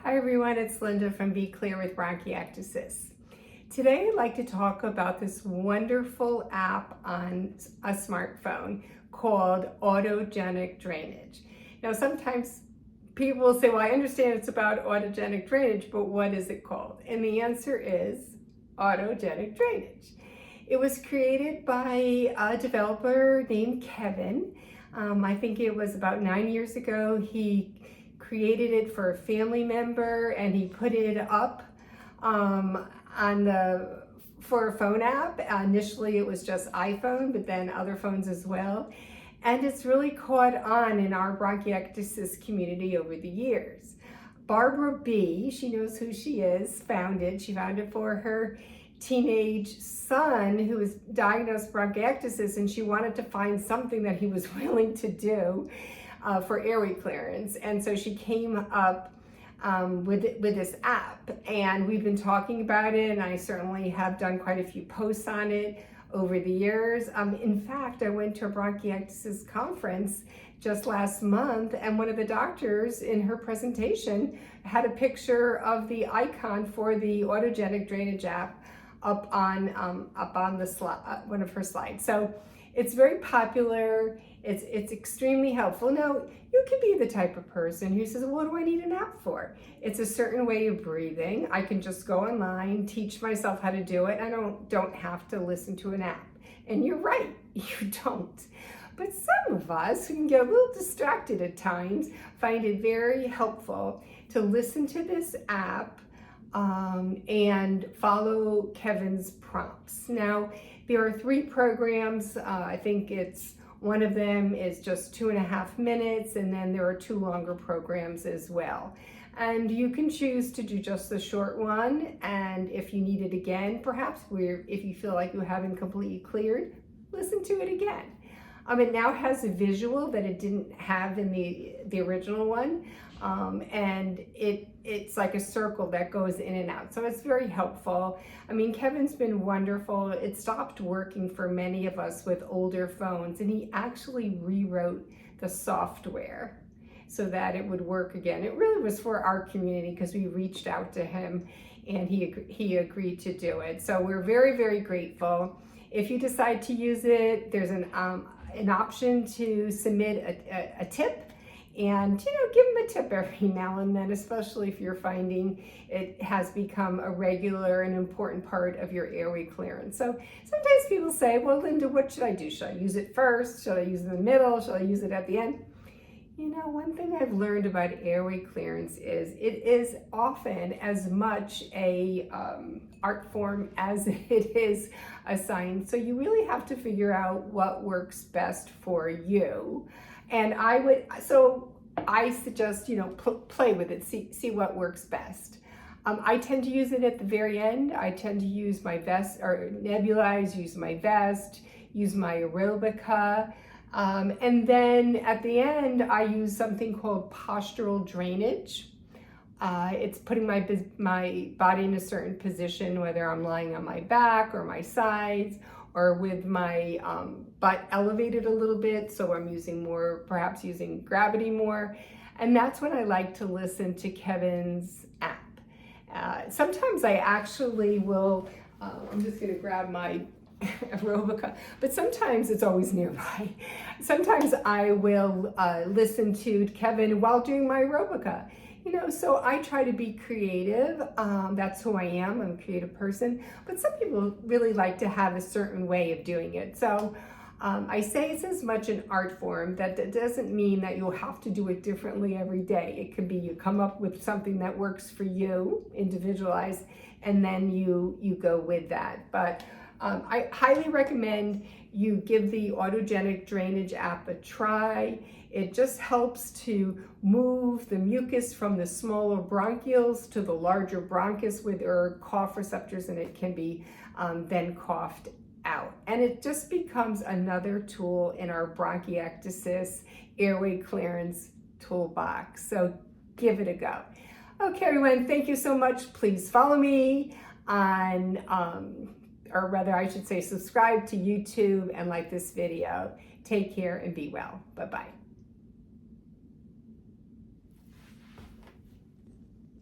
Hi everyone, it's Linda from Be Clear with Bronchiectasis. Today I'd like to talk about this wonderful app on a smartphone called Autogenic Drainage. Now sometimes people will say, well, I understand it's about autogenic drainage, but what is it called? And the answer is Autogenic Drainage. It was created by a developer named Kevin. I think it was about 9 years ago. He created it for a family member and he put it up for a phone app. Initially it was just iPhone, but then other phones as well. And it's really caught on in our bronchiectasis community over the years. Barbara B., she knows who she is, she found it for her teenage son who was diagnosed bronchiectasis, and she wanted to find something that he was willing to do for airway clearance. And so she came up with this app, and we've been talking about it, and I certainly have done quite a few posts on it over the years. In fact, I went to a bronchiectasis conference just last month, and one of the doctors in her presentation had a picture of the icon for the Autogenic Drainage app up on the slide, one of her slides. So it's very popular. It's extremely helpful. Now, you could be the type of person who says, what do I need an app for? It's a certain way of breathing. I can just go online, teach myself how to do it. I don't have to listen to an app. And you're right, you don't. But some of us who can get a little distracted at times find it very helpful to listen to this app and follow Kevin's prompts. Now, there are 3 programs. I think one of them is just 2.5 minutes, and then there are 2 longer programs as well. And you can choose to do just the short one, and if you need it again, perhaps if you feel like you haven't completely cleared, listen to it again. It now has a visual that it didn't have in the original one, and it's like a circle that goes in and out. So it's very helpful. Kevin's been wonderful. It stopped working for many of us with older phones, and he actually rewrote the software so that it would work again. It really was for our community because we reached out to him and he agreed to do it. So we're very, very grateful. If you decide to use it, there's an option to submit a tip, and give them a tip every now and then, especially if you're finding it has become a regular and important part of your airway clearance. So sometimes people say, well, Linda, what should I do? Should I use it first? Should I use it in the middle? Should I use it at the end? One thing I've learned about airway clearance is it is often as much a art form as it is a science. So you really have to figure out what works best for you. And I suggest, play with it, see what works best. I tend to use it at the very end. I tend to use my vest, or nebulize, use my vest, use my aerobica. And then at the end, I use something called postural drainage. It's putting my body in a certain position, whether I'm lying on my back or my sides, or with my butt elevated a little bit, so I'm perhaps using gravity more. And that's when I like to listen to Kevin's app. Sometimes I actually will, I'm just gonna grab my aerobica, but sometimes it's always nearby. Sometimes I will listen to Kevin while doing my aerobica. So I try to be creative. That's who I am. I'm a creative person. But some people really like to have a certain way of doing it. So I say it's as much an art form. That doesn't mean that you'll have to do it differently every day. It could be you come up with something that works for you, individualized, and then you go with that. But I highly recommend you give the Autogenic Drainage app a try. It just helps to move the mucus from the smaller bronchioles to the larger bronchus with our cough receptors, and it can be then coughed out. And it just becomes another tool in our bronchiectasis airway clearance toolbox. So give it a go. Okay, everyone, thank you so much. Please follow me on or rather I should say subscribe to YouTube and like this video. Take care and be well. Bye-bye.